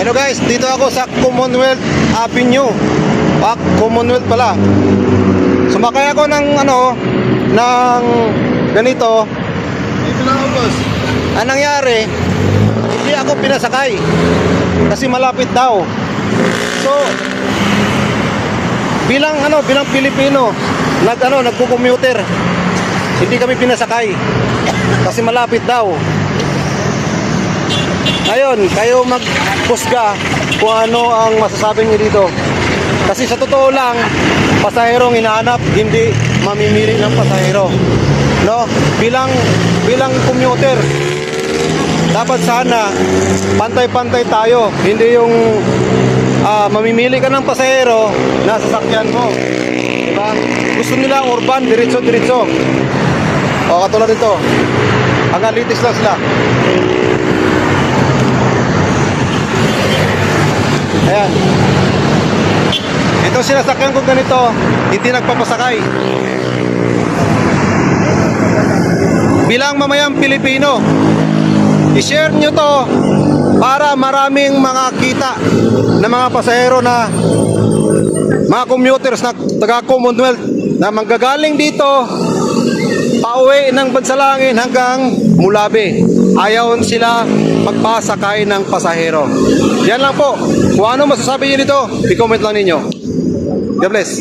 Hello guys, dito ako sa Commonwealth Avenue. Commonwealth pala. Sumakay ako ng ng ganito. Dito lang ako, boss. Anong nangyari? Hindi ako pinasakay kasi malapit daw. So bilang Pilipino, nagko-commuter. Hindi kami pinasakay kasi malapit daw. Ngayon, kayo mag-pusga kung ano ang masasabi niyo dito. Kasi sa totoo lang, pasaherong hinahanap, hindi mamimili ng pasahero. No? Bilang commuter, dapat sana pantay-pantay tayo. Hindi yung mamimili ka ng pasahero na sasakyan mo. Diba? Gusto nila urban, diretso-diretso. O katulad nito. Hanggang litis lang sila. Ayan. Ito sinasakyan ko ganito, hindi nagpapasakay. Bilang mamayang Pilipino, i-share nyo to para maraming mga kita na mga pasahero na mga commuters na taga-Commonwealth na manggagaling dito pauwi ng Bansalangin hanggang Mulabe. Ayaw sila magpasakay ng pasahero. Yan lang po. Kung ano masasabi niyo dito, i-comment lang ninyo. God bless.